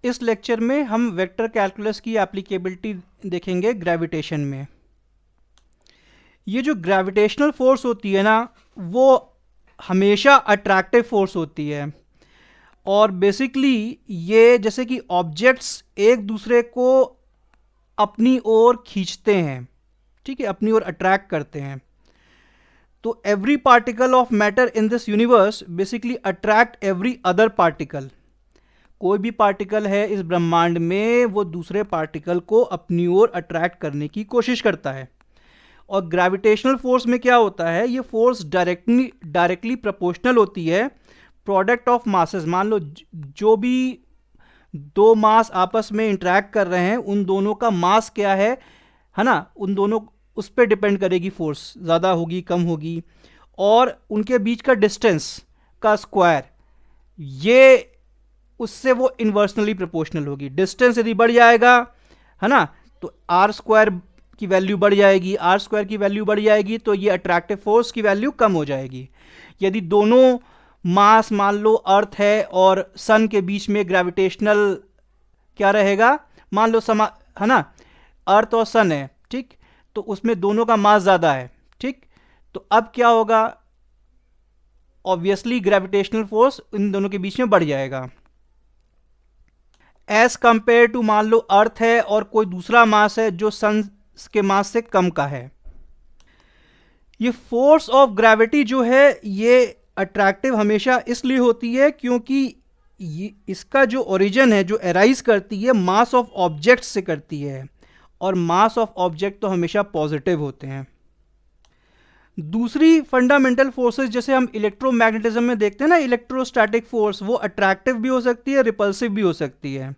इस लेक्चर में हम वेक्टर कैलकुलस की एप्लीकेबिलिटी देखेंगे ग्रेविटेशन में। ये जो ग्रेविटेशनल फोर्स होती है ना, वो हमेशा अट्रैक्टिव फोर्स होती है, और बेसिकली ये जैसे कि ऑब्जेक्ट्स एक दूसरे को अपनी ओर खींचते हैं, ठीक है, अपनी ओर अट्रैक्ट करते हैं। तो every particle of matter in this universe basically attract every other particle. कोई भी पार्टिकल है इस ब्रह्मांड में, वो दूसरे पार्टिकल को अपनी ओर अट्रैक्ट करने की कोशिश करता है। और ग्रेविटेशनल फोर्स में क्या होता है, ये फोर्स डायरेक्टली प्रोपोर्शनल होती है प्रोडक्ट ऑफ मासेस। मान लो जो भी दो मास आपस में इंटरैक्ट कर रहे हैं, उन दोनों का मास क्या है ना, उन दोनों उस पर डिपेंड करेगी फोर्स, ज़्यादा होगी कम होगी, और उनके बीच का डिस्टेंस का स्क्वायर, ये उससे वो इन्वर्सनली प्रोपोर्शनल होगी। डिस्टेंस यदि बढ़ जाएगा, है ना, तो आर स्क्वायर की वैल्यू बढ़ जाएगी, आर स्क्वायर की वैल्यू बढ़ जाएगी, तो ये अट्रैक्टिव फोर्स की वैल्यू कम हो जाएगी। यदि दोनों मास मान लो अर्थ है और सन के बीच में ग्रेविटेशनल क्या रहेगा, मान लो है ना, अर्थ और सन है, ठीक, तो उसमें दोनों का मास ज़्यादा है, ठीक, तो अब क्या होगा, ऑब्वियसली ग्रेविटेशनल फोर्स इन दोनों के बीच में बढ़ जाएगा। एज कंपेयर टू मान लो अर्थ है और कोई दूसरा मास है जो सन के मास से कम का है। ये फोर्स ऑफ ग्रेविटी जो है ये अट्रैक्टिव हमेशा इसलिए होती है क्योंकि इसका जो ओरिजिन है, जो अराइज करती है, मास ऑफ ऑब्जेक्ट से करती है, और मास ऑफ ऑब्जेक्ट तो हमेशा पॉजिटिव होते हैं। दूसरी फंडामेंटल फोर्सेस जैसे हम इलेक्ट्रोमैग्नेटिज्म में देखते हैं ना, इलेक्ट्रोस्टैटिक फोर्स, वो अट्रैक्टिव भी हो सकती है, रिपल्सिव भी हो सकती है,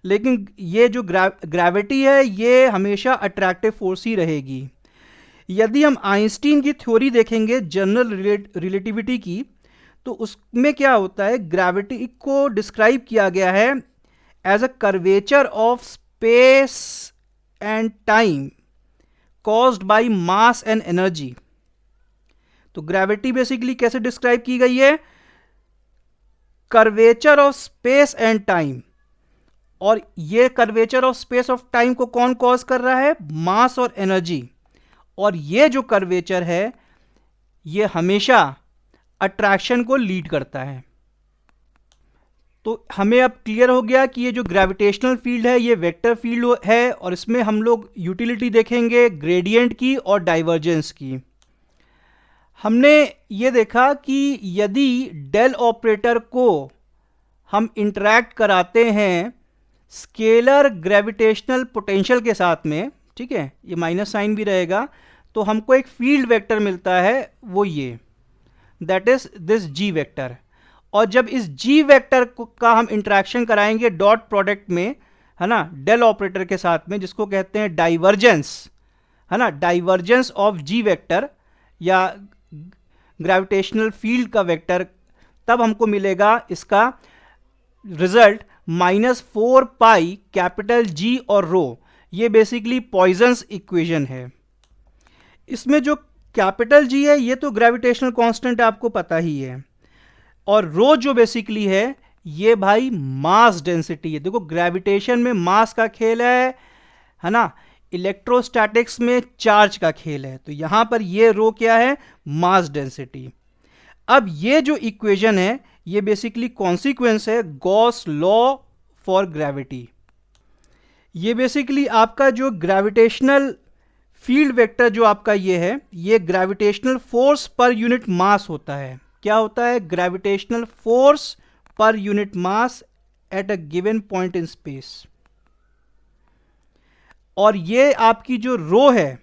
लेकिन ये जो ग्रेविटी है ये हमेशा अट्रैक्टिव फोर्स ही रहेगी। यदि हम आइंस्टीन की थ्योरी देखेंगे जनरल रिलेटिविटी की, तो उसमें क्या होता है, ग्रेविटी को डिस्क्राइब किया गया है as a curvature of space and time caused by mass and energy. तो ग्रेविटी बेसिकली कैसे डिस्क्राइब की गई है, curvature of space and time, और ये curvature of space of time को कौन कॉज कर रहा है, मास और एनर्जी, और ये जो कर्वेचर है ये हमेशा अट्रैक्शन को लीड करता है। तो हमें अब क्लियर हो गया कि ये जो ग्रेविटेशनल फील्ड है ये वेक्टर फील्ड है, और इसमें हम लोग यूटिलिटी देखेंगे ग्रेडियंट की और डाइवर्जेंस की। हमने ये देखा कि यदि डेल ऑपरेटर को हम इंटरैक्ट कराते हैं स्केलर ग्रेविटेशनल पोटेंशियल के साथ में, ठीक है, ये माइनस साइन भी रहेगा, तो हमको एक फील्ड वेक्टर मिलता है, वो ये, that is this G vector. और जब इस जी वेक्टर का हम इंटरेक्शन कराएंगे डॉट प्रोडक्ट में, है ना, डेल ऑपरेटर के साथ में, जिसको कहते हैं डाइवर्जेंस, है ना, डाइवर्जेंस ऑफ जी वेक्टर या ग्रेविटेशनल फील्ड का वेक्टर, तब हमको मिलेगा इसका रिजल्ट -4 पाई कैपिटल जी और रो। ये बेसिकली पॉइजन्स इक्वेशन है। इसमें जो कैपिटल जी है ये तो ग्रेविटेशनल कांस्टेंट आपको पता ही है, और रो जो बेसिकली है ये भाई मास डेंसिटी है। देखो ग्रेविटेशन में मास का खेल है ना, इलेक्ट्रोस्टैटिक्स में चार्ज का खेल है, तो यहां पर ये रो क्या है, मास डेंसिटी। अब ये जो इक्वेशन है ये बेसिकली कॉन्सिक्वेंस है गॉस लॉ फॉर ग्रेविटी। ये बेसिकली आपका जो ग्रेविटेशनल फील्ड वेक्टर जो आपका ये है, ये gravitational force per unit mass होता है। क्या होता है, gravitational force per unit mass at a given point in space. और ये आपकी जो रो है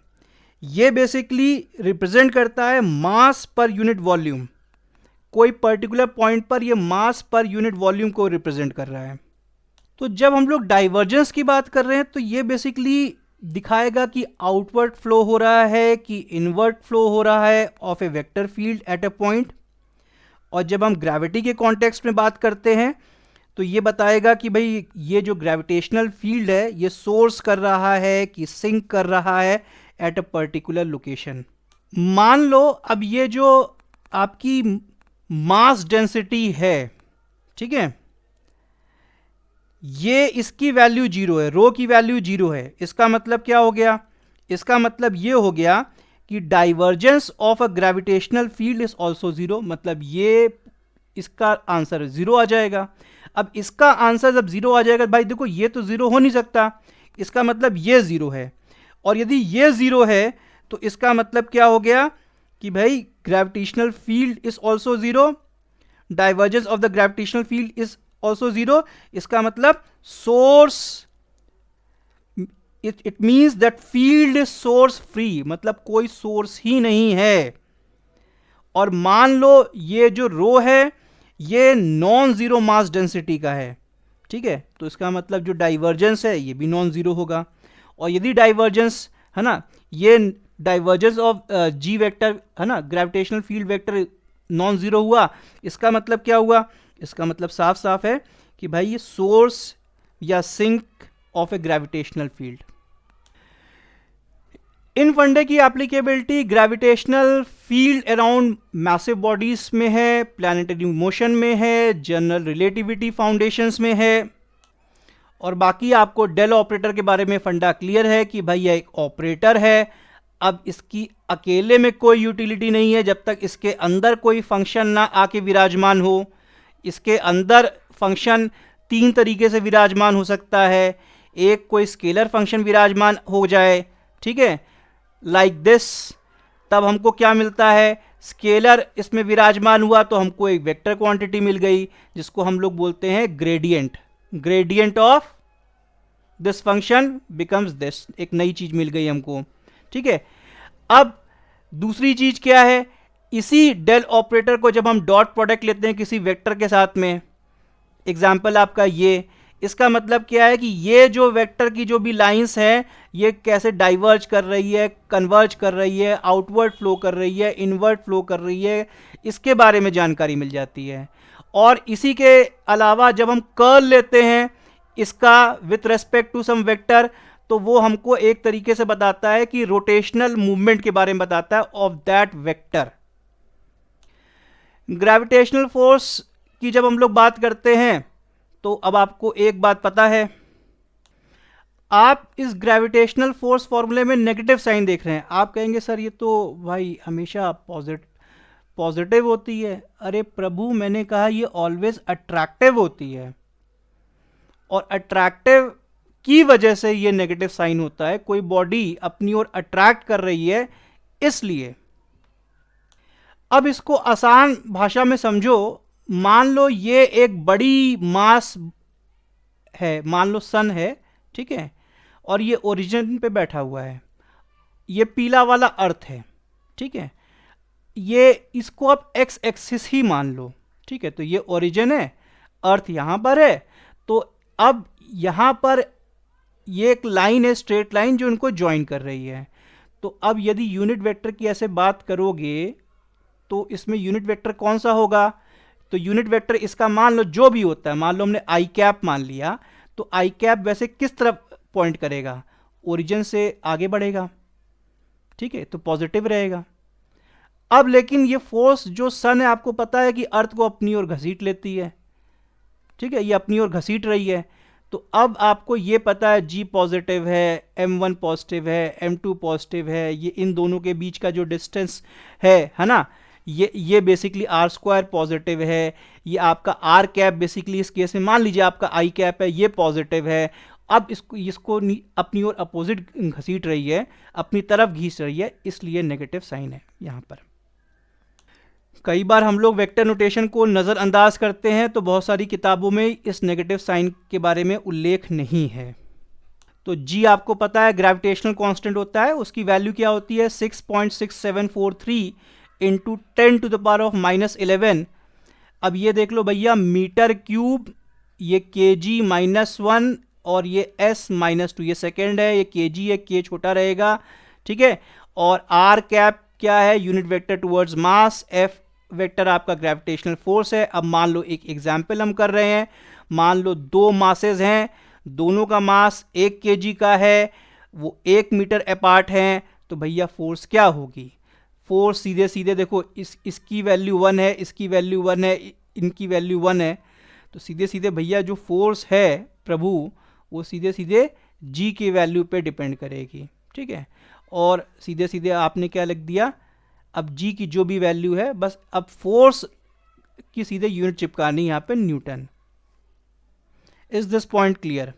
ये बेसिकली रिप्रेजेंट करता है मास पर यूनिट वॉल्यूम। कोई पर्टिकुलर पॉइंट पर ये मास पर यूनिट वॉल्यूम को रिप्रेजेंट कर रहा है। तो जब हम लोग डाइवर्जेंस की बात कर रहे हैं तो ये बेसिकली दिखाएगा कि आउटवर्ड फ्लो हो रहा है कि इनवर्ड फ्लो हो रहा है of A vector field at a point. और जब हम ग्रेविटी के कॉन्टेक्स्ट में बात करते हैं तो ये बताएगा कि भाई ये जो ग्रेविटेशनल फील्ड है ये सोर्स कर रहा है कि सिंक कर रहा है एट अ पर्टिकुलर लोकेशन। मान लो अब ये जो आपकी मास डेंसिटी है, ठीक है, ये इसकी वैल्यू जीरो है, रो की वैल्यू जीरो है। इसका मतलब क्या हो गया? इसका मतलब ये हो गया कि divergence of a gravitational field is also zero. मतलब ये इसका आंसर जीरो आ जाएगा। अब इसका आंसर जब जीरो आ जाएगा, भाई देखो ये तो जीरो हो नहीं सकता, इसका मतलब ये जीरो है। और यदि ये जीरो है तो इसका मतलब क्या हो गया कि भाई gravitational field is also zero, divergence of the gravitational field is also zero. इसका मतलब source, it means that field is source free, मतलब कोई सोर्स ही नहीं है। और मान लो ये जो रो है ये नॉन जीरो मास डेंसिटी का है, ठीक है, तो इसका मतलब जो डाइवर्जेंस है ये भी नॉन जीरो होगा। और यदि डाइवर्जेंस है ना, ये डाइवर्जेंस ऑफ जी वेक्टर है ना, gravitational field vector non zero हुआ, इसका मतलब क्या हुआ? इसका मतलब साफ साफ है कि भाई ये सोर्स या sink of a gravitational field. इन फंडे की applicability gravitational field around massive bodies में है, प्लैनेटरी मोशन में है, जनरल रिलेटिविटी फाउंडेशंस में है। और बाकी आपको डेल ऑपरेटर के बारे में फंडा क्लियर है कि भाई यह एक ऑपरेटर है। अब इसकी अकेले में कोई यूटिलिटी नहीं है जब तक इसके अंदर कोई फंक्शन ना आके विराजमान हो। इसके अंदर फंक्शन तीन तरीके से विराजमान हो सकता है। एक, कोई स्केलर फंक्शन विराजमान हो जाए, ठीक है, लाइक दिस, तब हमको क्या मिलता है? स्केलर इसमें विराजमान हुआ तो हमको एक वेक्टर क्वांटिटी मिल गई जिसको हम लोग बोलते हैं gradient. Gradient of this function becomes this, एक नई चीज मिल गई हमको, ठीक है। अब दूसरी चीज क्या है? इसी डेल ऑपरेटर को जब हम डॉट प्रोडक्ट लेते हैं किसी वेक्टर के साथ में, एग्जाम्पल आपका ये, इसका मतलब क्या है कि ये जो वेक्टर की जो भी लाइंस है ये कैसे डाइवर्ज कर रही है, कन्वर्ज कर रही है, आउटवर्ड फ्लो कर रही है, इनवर्ड फ्लो कर रही है, इसके बारे में जानकारी मिल जाती है। और इसी के अलावा जब हम कर्ल लेते हैं इसका with respect to some vector, तो वो हमको एक तरीके से बताता है कि रोटेशनल मूवमेंट के बारे में बताता है of that vector. Gravitational force की जब हम लोग बात करते हैं तो अब आपको एक बात पता है, आप इस ग्रेविटेशनल फोर्स फॉर्मूले में नेगेटिव साइन देख रहे हैं। आप कहेंगे सर ये तो भाई हमेशा पॉजिटिव होती है। अरे प्रभु, मैंने कहा ये ऑलवेज अट्रैक्टिव होती है, और अट्रैक्टिव की वजह से ये नेगेटिव साइन होता है। कोई बॉडी अपनी ओर अट्रैक्ट कर रही है इसलिए। अब इसको आसान भाषा में समझो, मान लो ये एक बड़ी मास है, मान लो सन है, ठीक है, और ये ओरिजिन पे बैठा हुआ है। ये पीला वाला अर्थ है, ठीक है, ये इसको आप एक्स एक्सिस ही मान लो, ठीक है, तो ये ओरिजिन है, अर्थ यहां पर है। तो अब यहां पर ये एक लाइन है, स्ट्रेट लाइन, जो इनको ज्वाइन कर रही है। तो अब यदि यूनिट वेक्टर की ऐसे बात करोगे तो इसमें यूनिट वेक्टर कौन सा होगा? तो यूनिट वेक्टर इसका मान लो जो भी होता है, मान लो हमने आई कैप मान लिया, तो आई कैप वैसे किस तरफ पॉइंट करेगा? ओरिजिन से आगे बढ़ेगा, ठीक है, तो पॉजिटिव रहेगा। अब लेकिन ये फोर्स जो सन है, आपको पता है कि अर्थ को अपनी ओर घसीट लेती है, ठीक है, ये अपनी ओर घसीट रही है। तो अब आपको ये पता है जी पॉजिटिव है, m1 पॉजिटिव है, m2 पॉजिटिव है, ये इन दोनों के बीच का जो डिस्टेंस है ना, ये बेसिकली आर स्क्वायर पॉजिटिव है। ये आपका आर कैप बेसिकली इस केस में मान लीजिए आपका आई कैप है, ये पॉजिटिव है। अब इसको अपनी ओर अपोजिट घसीट रही है, अपनी तरफ घींच रही है, इसलिए नेगेटिव साइन है यहां पर। कई बार हम लोग वेक्टर नोटेशन को नज़रअंदाज करते हैं, तो बहुत सारी किताबों में इस नेगेटिव साइन के बारे में उल्लेख नहीं है। तो जी आपको पता है ग्रेविटेशनल कांस्टेंट होता है, उसकी वैल्यू क्या होती है? 6.6743 into 10 to the power of -11। अब ये देख लो भैया, मीटर क्यूब, ये kg -1 और ये s -2, ये सेकेंड है, ये kg है, k छोटा रहेगा, ठीक है। और r कैप क्या है? यूनिट वेक्टर टुवर्ड्स मास, f वेक्टर आपका ग्रेविटेशनल फोर्स है। अब मान लो एक एग्जाम्पल हम कर रहे हैं, मान लो दो मासेस हैं, दोनों का मास 1 kg का है, वो 1 मीटर अपार्ट हैं, तो भैया फोर्स क्या होगी? फोर्स सीधे सीधे देखो, इसकी वैल्यू 1 है, इसकी वैल्यू 1 है, इनकी वैल्यू 1 है, तो सीधे सीधे भैया जो फोर्स है प्रभु वो सीधे सीधे जी की वैल्यू पे डिपेंड करेगी, ठीक है। और सीधे सीधे आपने क्या लिख दिया, अब जी की जो भी वैल्यू है बस अब फोर्स की सीधे यूनिट चिपकानी यहाँ पे Newton. Is this point clear?